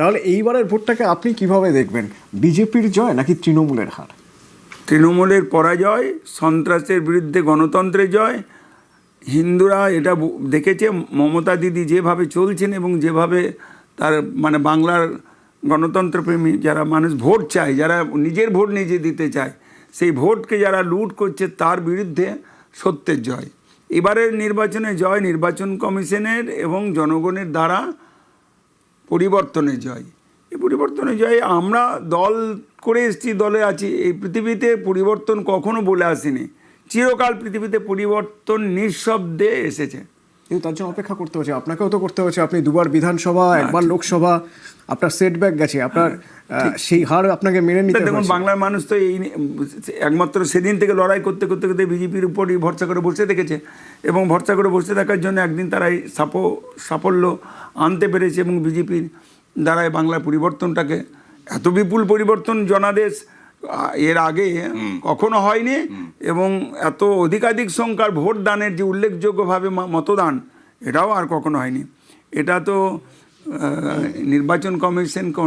তাহলে এইবারের ভোটটাকে আপনি কিভাবে দেখবেন, বিজেপির জয় নাকি তৃণমূলের হার? তৃণমূলের পরাজয়, সন্ত্রাসের বিরুদ্ধে গণতন্ত্রের জয়। হিন্দুরা এটা দেখেছে মমতা দিদি যেভাবে চলছেন এবং যেভাবে তার মানে বাংলার গণতন্ত্রপ্রেমী যারা মানুষ ভোট চায়, যারা নিজের ভোট নিজে দিতে চায়, সেই ভোটকে যারা লুট করছে তার বিরুদ্ধে সত্যের জয়। এবারের নির্বাচনে জয় নির্বাচন কমিশনের এবং জনগণের দ্বারা পরিবর্তনের জয়। এই পরিবর্তনের জয় আমরা দল করে এসেছি, দলে আছি। এই পৃথিবীতে পরিবর্তন কখনো বলে আসেনি, চিরকাল পৃথিবীতে পরিবর্তন নিঃশব্দে এসেছে। কিন্তু তার জন্য অপেক্ষা করতে হচ্ছে, আপনাকেও তো করতে হচ্ছে। আপনি দুবার বিধানসভা, একবার লোকসভা, আপনার সেটব্যাক গেছে, আপনার সেই হার আপনাকে মেনে নিতে। দেখুন, বাংলার মানুষ তো এই একমাত্র সেদিন থেকে লড়াই করতে করতে করতে বিজেপির উপরই ভরসা করে বসে দেখেছে, এবং ভরসা করে বসে থাকার জন্য একদিন তারা এই সাফল্য আনতে পেরেছে, এবং বিজেপির দ্বারাই বাংলার পরিবর্তনটাকে এত বিপুল পরিবর্তন জনাদেশ এর আগে কখনো হয়নি, এবং এত অধিকাধিক সংখ্যার ভোট দানের যে উল্লেখযোগ্যভাবে মতদান, এটাও আর কখনো হয়নি। এটা তো নির্বাচন কমিশনকে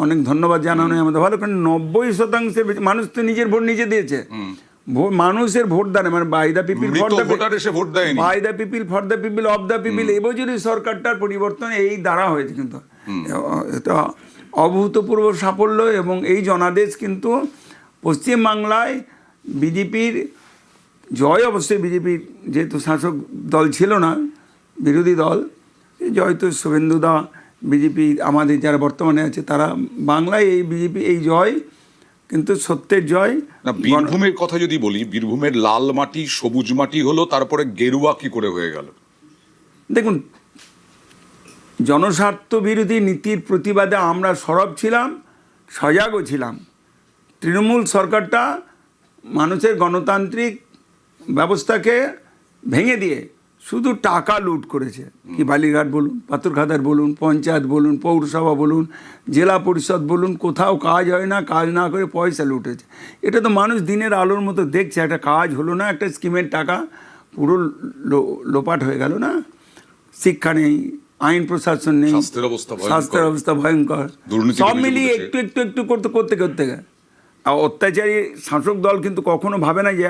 অনেক ধন্যবাদ জানানো আমাদের ভালো, কারণ 90% মানুষ তো নিজের ভোট নিজে দিয়েছে। মানুষের ভোট দানে মানে by the people for the people of the people, এবছরই সরকারটার পরিবর্তন এই দ্বারা হয়েছে। কিন্তু এটা অভূতপূর্ব সাফল্য, এবং এই জনাদেশ কিন্তু পশ্চিমবাংলায় বিজেপির জয়। অবশ্যই বিজেপির যেহেতু শাসক দল ছিল না, বিরোধী দল, জয় তো শুভেন্দুদা, বিজেপি আমাদের যারা বর্তমানে আছে তারা, বাংলায় এই বিজেপি এই জয় কিন্তু সত্যের জয়। না, বীরভূমের কথা যদি বলি, বীরভূমের লাল মাটি সবুজ মাটি হলো, তারপরে গেরুয়া কি করে হয়ে গেল? দেখুন, জনস্বার্থ বিরোধী নীতির প্রতিবাদে আমরা সরব ছিলাম, সজাগও ছিলাম। তৃণমূল সরকারটা মানুষের গণতান্ত্রিক ব্যবস্থাকে ভেঙে দিয়ে শুধু টাকা লুট করেছে। কি বালিঘাট বলুন, পাথরঘাটার বলুন, পঞ্চায়েত বলুন, পৌরসভা বলুন, জেলা পরিষদ বলুন, কোথাও কাজ হয় না, কাজ না করে পয়সা লুটেছে। এটা তো মানুষ দিনের আলোর মতো দেখছে, একটা কাজ হলো না, একটা স্কিমের টাকা পুরো লোপাট হয়ে গেল না। শিক্ষা নেই, আইন প্রশাসন নেই, স্বাস্থ্যের অবস্থা ভয়ঙ্কর, সব মিলিয়ে একটু একটু একটু করতে আর অত্যাচারী শাসক দল কিন্তু কখনো ভাবে না যে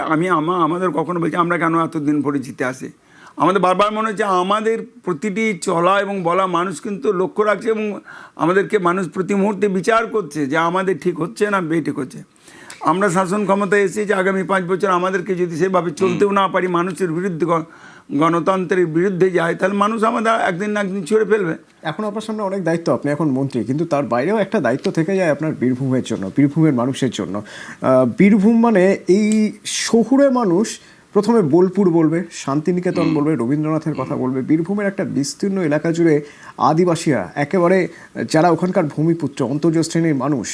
আমাদের কখনো বলছে আমরা কেন এতদিন পরে জিতে আসে। আমাদের বারবার মনে হচ্ছে আমাদের প্রতিটি চলা এবং বলা মানুষ কিন্তু লক্ষ্য রাখছে, এবং আমাদেরকে মানুষ প্রতি মুহূর্তে বিচার করছে যে আমাদের ঠিক হচ্ছে না বেঠিক হচ্ছে। আমরা শাসন ক্ষমতায় এসেছি, আগামী 5 বছর আমাদেরকে যদি সেভাবে চলতেও না পারি, মানুষের বিরুদ্ধে গণতন্ত্রের বিরুদ্ধে যায়, তাহলে মানুষ আমাদের একদিন না একদিন ছুঁড়ে ফেলবে। এখন আপনার সামনে অনেক দায়িত্ব, আপনি এখন মন্ত্রী, কিন্তু তার বাইরেও একটা দায়িত্ব থেকে যায় আপনার বীরভূমের জন্য, বীরভূমের মানুষের জন্য। বীরভূম মানে এই শহুরে মানুষ প্রথমে বোলপুর বলবে, শান্তিনিকেতন বলবে, রবীন্দ্রনাথের কথা বলবে। বীরভূমের একটা বিস্তীর্ণ এলাকা জুড়ে আদিবাসীরা, একেবারে যারা ওখানকার ভূমিপুত্র অন্তর্জ শ্রেণীর মানুষ,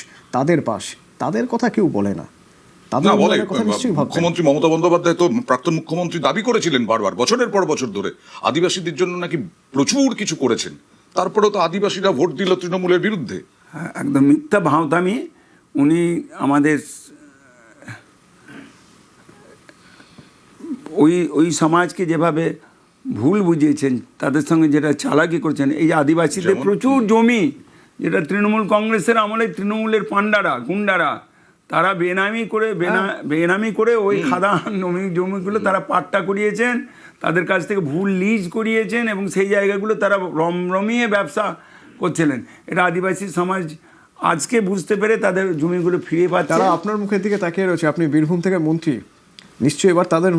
তাদের কথা কেউ বলে না। মুখ্যমন্ত্রী মমতা বন্দ্যোপাধ্যায় তো, প্রাক্তন মুখ্যমন্ত্রী, দাবি করেছিলেন বারবার বছরের পর বছর ধরে আদিবাসীদের জন্য নাকি প্রচুর কিছু করেছেন, তারপরেও তো আদিবাসীরা ভোট দিল তৃণমূলের বিরুদ্ধে। হ্যাঁ, একদম মিথ্যা ভাওতামি। উনি আমাদের ওই সমাজকে যেভাবে ভুল বুঝিয়েছেন, তাদের সঙ্গে যেটা চালাকি করছেন, এই যে আদিবাসীদের প্রচুর জমি, যেটা তৃণমূল কংগ্রেসের আমলে তৃণমূলের পান্ডারা, গুন্ডারা, তারা বেনামি করে ওই খাদান জমিগুলো তারা পাট্টা করিয়েছেন, তাদের কাছ থেকে ভুল লিজ করিয়েছেন, এবং সেই জায়গাগুলো তারা রমরমিয়ে ব্যবসা করছিলেন। এটা আদিবাসী সমাজ আজকে বুঝতে পেরে তাদের জমিগুলো ফিরে পাচ্ছে। তারা আপনার মুখের দিকে তাকিয়ে রয়েছে, আপনি বীরভূম থেকে মন্ত্রী, নিশ্চয়ই এবার তাদের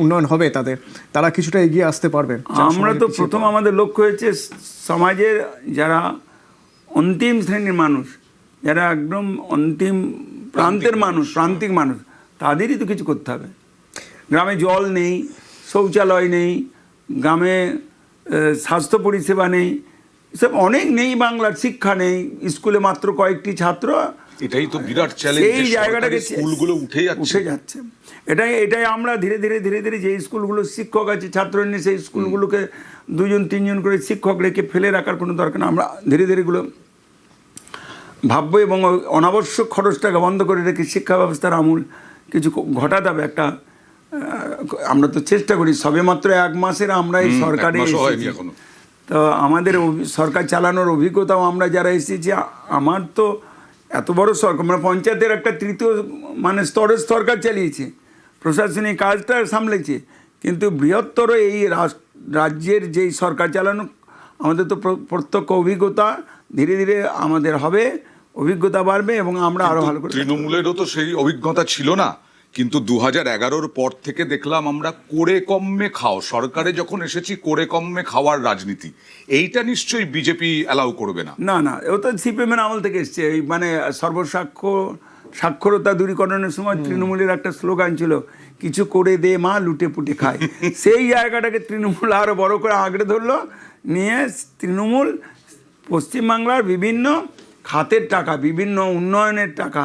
উন্নয়ন হবে, তারা কিছুটা এগিয়ে আসতে পারবে। আমরা তো প্রথম আমাদের লক্ষ্য হয়েছে সমাজের যারা অন্তিম শ্রেণীর মানুষ, যারা একদম অন্তিম প্রান্তিক মানুষ, তাদেরই তো কিছু করতে হবে। গ্রামে জল নেই, শৌচালয় নেই, গ্রামে স্বাস্থ্য পরিষেবা নেই, সব অনেক নেই, বাংলার শিক্ষা নেই, স্কুলে মাত্র কয়েকটি ছাত্র। এটাই তো বিরাট চ্যালেঞ্জ, এই জায়গাটাকে স্কুলগুলো উঠে যাচ্ছে। এটাই আমরা ধীরে ধীরে যে স্কুলগুলো শিক্ষক আছে, ছাত্র নেই, সেই স্কুলগুলোকে 2-3 করে শিক্ষক রেখে ফেলে রাখার কোনো দরকার না। আমরা ধীরে এগুলো ভাববো, এবং অনাবশ্যক খরচটাকে বন্ধ করে রেখে শিক্ষা ব্যবস্থার আমূল কিছু ঘটাতে হবে। আমরা তো চেষ্টা করি, সবে মাত্র 1 মাসের আমরা এই সরকারে তো আমাদের সরকার চালানোর অভিজ্ঞতাও আমরা যারা এসেছি, আমার তো এত বড় সরকার, মানে পঞ্চায়েতের একটা তৃতীয় মানে স্তরের সরকার চালিয়েছে, প্রশাসনিক কাজটা সামলেছে, কিন্তু বৃহত্তর এই রাজ্যের যেই সরকার চালানো, আমাদের তো প্রত্যক্ষ অভিজ্ঞতা, ধীরে ধীরে আমাদের হবে, অভিজ্ঞতা বাড়বে এবং আমরা আরো ভালো করে। তৃণমূলেরও তো সেই অভিজ্ঞতা ছিল না, কিন্তু 2011-র পর থেকে দেখলাম আমরা করে কমে খাও, সরকারে যখন এসেছি করে কমে খাওয়ার রাজনীতি, এইটা নিশ্চয়ই বিজেপি অ্যালাউ করবে না। না না, ও তো সিপিএমের আমল থেকে এসছে। এই মানে সাক্ষরতা দূরীকরণের সময় তৃণমূলের একটা স্লোগান ছিল, কিছু করে দে মা লুটে পুটে খায়। সেই জায়গাটাকে তৃণমূল আরো বড় করে আঁকড়ে ধরলো, নিয়ে তৃণমূল পশ্চিমবাংলার বিভিন্ন খাতের টাকা, বিভিন্ন উন্নয়নের টাকা,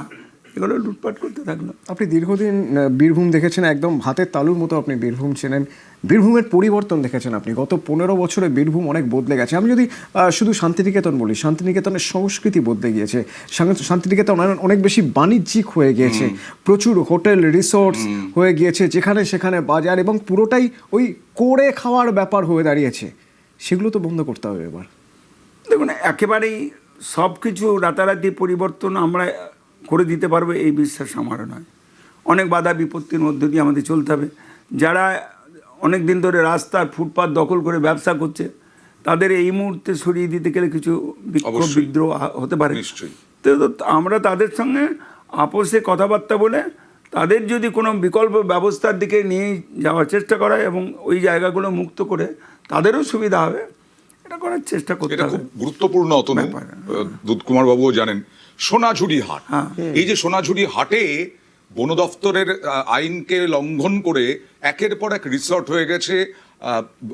এগুলো লুটপাট করতে থাকলো। আপনি দীর্ঘদিন বীরভূম দেখেছেন, একদম হাতের তালুর মতো আপনি বীরভূম চেনেন। বীরভূমের পরিবর্তন দেখেছেন আপনি, গত 15 বছরে বীরভূম অনেক বদলে গেছে। আমি যদি শুধু শান্তিনিকেতন বলি, শান্তিনিকেতনের সংস্কৃতি বদলে গিয়েছে। শান্তিনিকেতন অনেক বেশি বাণিজ্যিক হয়ে গিয়েছে, প্রচুর হোটেল রিসোর্টস হয়ে গিয়েছে, যেখানে সেখানে বাজার, এবং পুরোটাই ওই করে খাওয়ার ব্যাপার হয়ে দাঁড়িয়েছে। সেগুলো তো বন্ধ করতে হবে এবার। দেখুন, একেবারেই সব কিছু রাতারাতি পরিবর্তন আমরা করে দিতে পারবো এই বিশ্বাস আমারও নয়। অনেক বাধা বিপত্তির মধ্য দিয়ে আমাদের চলতে হবে। যারা অনেক দিন ধরে রাস্তার ফুটপাত দখল করে ব্যবসা করছে, তাদের এই মুহূর্তে সরিয়ে দিতে গেলে কিছু বিক্ষোভ বিদ্রোহ হতে পারে। তো আমরা তাদের সঙ্গে আপোষে কথাবার্তা বলে তাদের যদি কোনো বিকল্প ব্যবস্থার দিকে নিয়ে যাওয়ার চেষ্টা করা এবং ওই জায়গাগুলো মুক্ত করে তাদেরও সুবিধা হবে, এটা করার চেষ্টা করতে এটা হবে। খুব গুরুত্বপূর্ণ। অতনু, দুধকুমার বাবুও জানেন, সোনাঝুরি হাট, এই যে সোনাঝুরি হাটে বন দপ্তরের আইনকে লঙ্ঘন করে একের পর এক রিসর্ট হয়ে গেছে,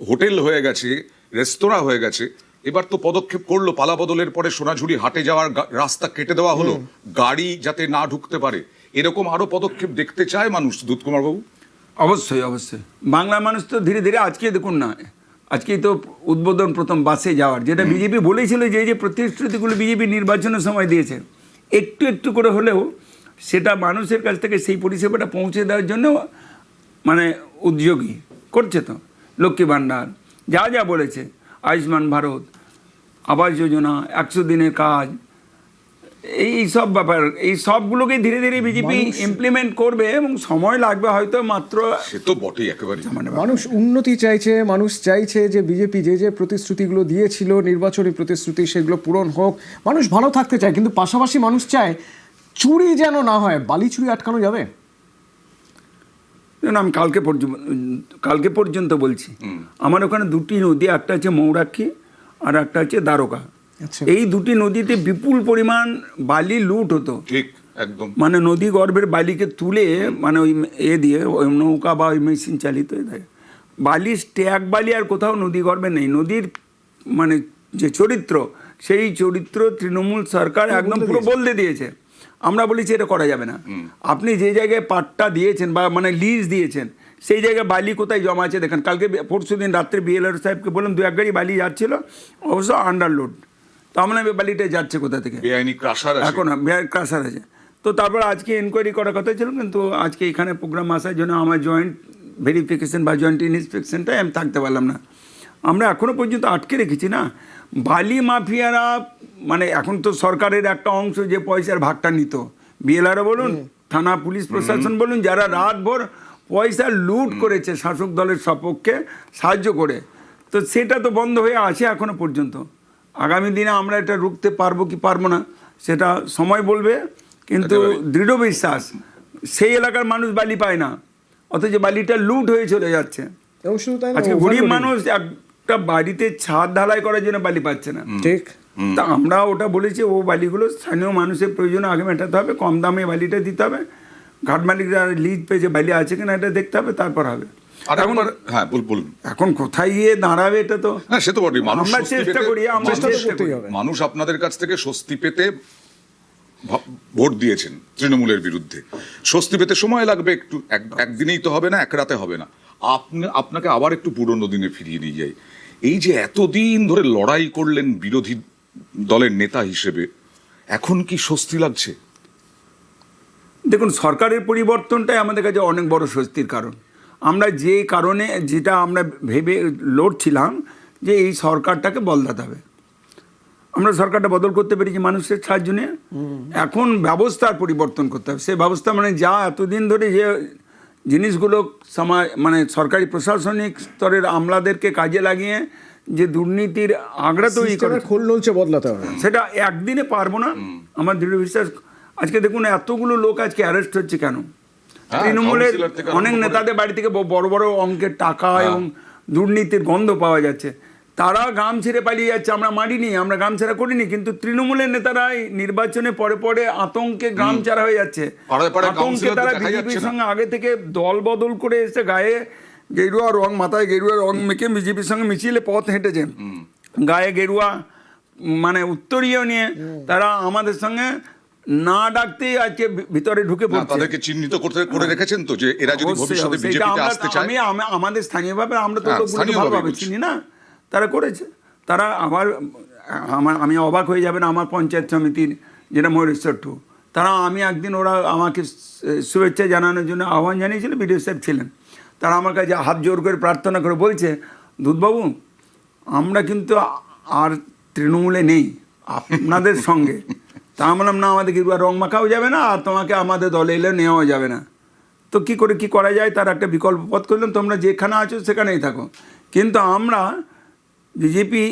হোটেল হয়ে গেছে, রেস্তোরাঁ হয়ে গেছে। এবার তো পদক্ষেপ করলো, পালা বদলের পরে সোনাঝুরি হাটে যাওয়ার রাস্তা কেটে দেওয়া হলো, গাড়ি যাতে না ঢুকতে পারে। এরকম আরো পদক্ষেপ দেখতে চায় মানুষ, দুধকুমার বাবু। অবশ্যই অবশ্যই, বাংলা মানুষ তো ধীরে ধীরে, আজকে দেখুন না, আজকেই তো উদ্বোধন প্রথম বাসে যাওয়ার, যেটা বিজেপি বলেছিল যে যে প্রতিশ্রুতিগুলো বিজেপি নির্বাচনের সময় দিয়েছে, একটু একটু করে হলেও সেটা মানুষের কাছ থেকে সেই পরিষেবাটা পৌঁছে দেওয়ার জন্য মানে উদ্যোগী করছে। তো লক্ষ্মী ভাণ্ডার, যা যা বলেছে, আয়ুষ্মান ভারত, আবাস যোজনা, 100 দিনের কাজ, এই সব ব্যাপার, এই সবগুলোকে ধীরে ধীরে বিজেপি ইমপ্লিমেন্ট করবে এবং সময় লাগবে হয়তো, মাত্র। সে তো বটেই, একেবারে। মানুষ উন্নতি চাইছে, মানুষ চাইছে যে বিজেপি যে যে প্রতিশ্রুতিগুলো দিয়েছিল, নির্বাচনী প্রতিশ্রুতি, সেগুলো পূরণ হোক। মানুষ ভালো থাকতে চায়, কিন্তু পাশাপাশি মানুষ চায় চুরি যেন না হয়। বালি চুরি আটকানো যাবে? আমি কালকে পর্যন্ত বলছি, আমার ওখানে দুটি নদী, একটা হচ্ছে মৌরাক্ষী আর একটা হচ্ছে দ্বারকা। এই দুটি নদীতে বিপুল পরিমাণ বালি লুট হতো। ঠিক, একদম। মানে নদী গর্ভের বালিকে তুলে, মানে ওই দিয়ে ওই নৌকা বা ওই মেশিন চালিত বালি, স্ট্যাক বালি আর কোথাও নদী গর্ভে নেই। নদীর মানে যে চরিত্র, সেই চরিত্র তৃণমূল সরকার একদম পুরো বদলে দিয়েছে। আমরা বলেছি এটা করা যাবে না। আপনি যে জায়গায় পাট্টা দিয়েছেন বা মানে লিজ দিয়েছেন, সেই জায়গায় বালি কোথায় জমা আছে দেখেন। কালকে পরশু দিন রাত্রে বিএলআর সাহেবকে বললাম, 2-1 গাড়ি বালি যাচ্ছিল, অবশ্য আন্ডারলোড। তো আমরা বালিটা যাচ্ছে কোথা থেকে? বেআইনি ক্রাশার আছে, এখন ক্রাশার আছে। তো তারপর আজকে এনকোয়ারি করার কথা ছিল, কিন্তু আজকে এখানে প্রোগ্রাম আসার জন্য আমার জয়েন্ট ভেরিফিকেশন বা জয়েন্ট ইন্সপেকশনটাই আমি থাকতে পারলাম না। আমরা এখনো পর্যন্ত আটকে রেখেছি না বালি মাফিয়ারা। মানে এখন তো সরকারের একটা অংশ যে পয়সার ভাগটা নিত, বিএলআরও বলুন, থানা পুলিশ প্রশাসন বলুন, যারা রাতভর পয়সা লুট করেছে শাসক দলের সপক্ষে সাহায্য করে, তো সেটা তো বন্ধ হয়ে আছে এখনো পর্যন্ত। আগামী দিনে আমরা এটা রুখতে পারবো কি পারবো না সেটা সময় বলবে, কিন্তু দৃঢ় বিশ্বাস সেই এলাকার মানুষ বালি পায় না, অথচ বালিটা লুট হয়ে চলে যাচ্ছে। আজকে গরিব মানুষ একটা বাড়িতে ছাদ ঢালাই করার জন্য বালি পাচ্ছে না। ঠিক, তা আমরা ওটা বলেছি, ও বালিগুলো স্থানীয় মানুষের প্রয়োজনে আগে মেটাতে হবে, কম দামে বালিটা দিতে হবে, ঘাট মালিকরা লিজ পেয়েছে বালি আছে কিনা এটা দেখতে হবে, তারপর হবে। এখন কোথায় গিয়ে দাঁড়াবে এটা তো, হ্যাঁ সে তো বটেই। আমরা চেষ্টা করি, মানুষ আপনাদের কাছ থেকে স্বস্তি পেতে ভোট দিয়েছেন তৃণমূলের বিরুদ্ধে। স্বস্তি পেতে সময় লাগবে একটু, একদিনেই তো হবে না, এক রাতে হবে না। আপনাকে আবার একটু পুরনো দিনে ফিরিয়ে নিয়ে যাই। এই যে এতদিন ধরে লড়াই করলেন বিরোধী দলের নেতা হিসেবে, এখন কি স্বস্তি লাগছে? দেখুন, সরকারের পরিবর্তনটাই আমাদের কাছে অনেক বড় স্বস্তির কারণ। আমরা যে কারণে যেটা আমরা ভেবে লড়ছিলাম, যে এই সরকারটাকে বদলাতে হবে। আমরা সরকারটা বদল করতে পেরেছি মানুষের সাহায্য নিয়ে। এখন ব্যবস্থার পরিবর্তন করতে হবে। সেই ব্যবস্থা মানে যা এতদিন ধরে যে জিনিসগুলো সমাজ মানে সরকারি প্রশাসনিক স্তরের আমলাদেরকে কাজে লাগিয়ে যে দুর্নীতির আগড়া তৈরি করে, সিস্টেমের খোল নলচে বদলাতে হবে। সেটা একদিনে পারবো না। আমার দৃঢ় বিশ্বাস। আজকে দেখুন এতগুলো লোক আজকে অ্যারেস্ট হচ্ছে কেন? তৃণমূলের কাউন্সিলর থেকে অনেক আরম্ভ করে- নেতাদের বাড়ি থেকে বড় বড় অঙ্কের টাকা এবং দুর্নীতির গন্ধ পাওয়া যাচ্ছে। তারা গ্রাম ছেড়ে পালিয়ে যাচ্ছে। আমরা মারিনি, আমরা গ্রাম ছাড়া করিনি, কিন্তু তৃণমূলের নেতারাই নির্বাচনে পরে পরে আতঙ্কে গ্রাম ছাড়া হয়ে যাচ্ছে। পাড়ায় পাড়ায় আতঙ্কে কাউন্সিলর তারা দেখা যাচ্ছে বিজেপির না। সঙ্গে আগে থেকে দল বদল করে এসে গায়ে গেরুয়া রং, মাথায় গেরুয়া রং মেখে বিজেপির সঙ্গে মিছিলে পথ হেঁটেছে। গায়ে গেরুয়া মানে উত্তরীয় নিয়ে তারা আমাদের সঙ্গে না ডাকতেই আজকে ভিতরে ঢুকে না, পড়ছে। তাদেরকে চিহ্নিত করে রেখেছেন তো, যে এরা যদি অবশ্যই, ভবিষ্যতে অবশ্যই। এটা বিজেপিতে আমরা- আসতে চায়। আমাদের স্থানীয়ভাবে আমরা তো হ্যাঁ, লোকগুলোকে স্থানীয়ভাবে ভালোভাবে বলছি। চিনি না, তারা করেছে। তারা আবার আমি অবাক হয়ে যাবেন, আমার পঞ্চায়েত সমিতির যেটা ময়ূরেশ্বর 2, তারা আমি একদিন ওরা আমাকে শুভেচ্ছা জানানোর জন্য আহ্বান জানিয়েছিল, বিডিও সাহেব ছিলেন। তারা আমার কাছে হাত জোর করে প্রার্থনা করে বলছে, দুধবাবু আমরা কিন্তু আর তৃণমূলে নেই, আপনাদের সঙ্গে। তা আমি বললাম, না, আমাদের গেরুয়া রং মাখাও যাবে না, আর তোমাকে আমাদের দলে এলে নেওয়াও যাবে না। তো কি করা যায়, তার একটা বিকল্প পথ করলাম, তোমরা যেখানে আছো সেখানেই থাকো, কিন্তু আমরা বিজেপি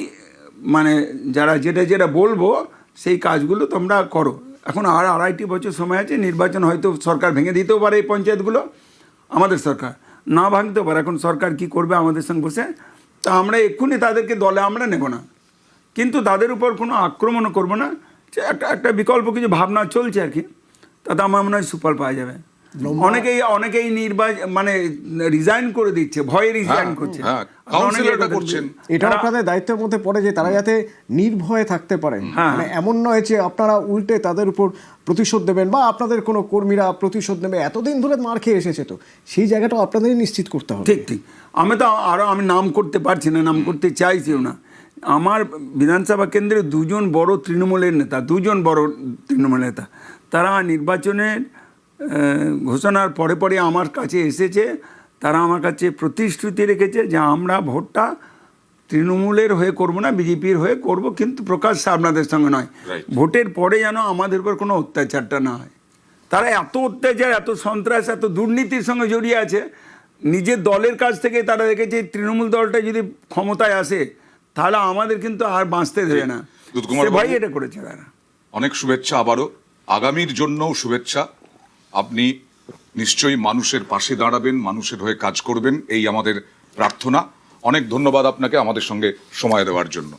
মানে যারা যেটা বলবো সেই কাজগুলো তোমরা করো। এখন আর 2.5 বছর সময় আছে, নির্বাচন হয়তো সরকার ভেঙে দিতেও পারে, এই পঞ্চায়েতগুলো আমাদের সরকার না ভাঙতেও পারে। এখন সরকার কি করবে আমাদের সঙ্গে বসে, তা আমরা এক্ষুনি তাদেরকে দলে আমরা নেব না, কিন্তু তাদের উপর কোনো আক্রমণও করবো না। একটা বিকল্প কিছু ভাবনা চলছে আর কি, তাতে আমার মনে হয় সুফল পাওয়া যাবে। অনেকেই নির্বাচন মানে রিজাইন করে দিচ্ছে, ভয়ে রিজাইন করছে। হ্যাঁ, কাউন্সিলররা করছেন। এটা আপনাদের দায়িত্বের মধ্যে পড়ে যে তারা যাতে নির্ভয়ে থাকতে পারে। মানে এমন নয় যে আপনারা উল্টে তাদের উপর প্রতিশোধ দেবেন বা আপনাদের কোনো কর্মীরা প্রতিশোধ নেবে। এতদিন ধরে মার খেয়ে এসেছে, তো সেই জায়গাটাও আপনাদেরই নিশ্চিত করতে হবে। ঠিক। আমি নাম করতে পারছি না, নাম করতে চাইছিও না। আমার বিধানসভা কেন্দ্রে 2 বড় তৃণমূলের নেতা, তারা নির্বাচনের ঘোষণার পরে আমার কাছে এসেছে। তারা আমার কাছে প্রতিশ্রুতি রেখেছে যে আমরা ভোটটা তৃণমূলের হয়ে করব না, বিজেপির হয়ে করব, কিন্তু প্রকাশ্যে আপনাদের সঙ্গে নয়। ভোটের পরে যেন আমাদের উপর কোনো অত্যাচারটা না হয়। তারা এত অত্যাচার, এত সন্ত্রাস, এত দুর্নীতির সঙ্গে জড়িয়ে আছে। নিজের দলের কাছ থেকে তারা দেখেছে তৃণমূল দলটা যদি ক্ষমতায় আসে তাহলে আমাদের কিন্তু আর বাঁচতে দেবে না। ভাই এটা করেছে তারা। অনেক শুভেচ্ছা আবারও, আগামীর জন্যও শুভেচ্ছা। আপনি নিশ্চয়ই মানুষের পাশে দাঁড়াবেন, মানুষের হয়ে কাজ করবেন, এই আমাদের প্রার্থনা। অনেক ধন্যবাদ আপনাকে আমাদের সঙ্গে সময় দেওয়ার জন্য।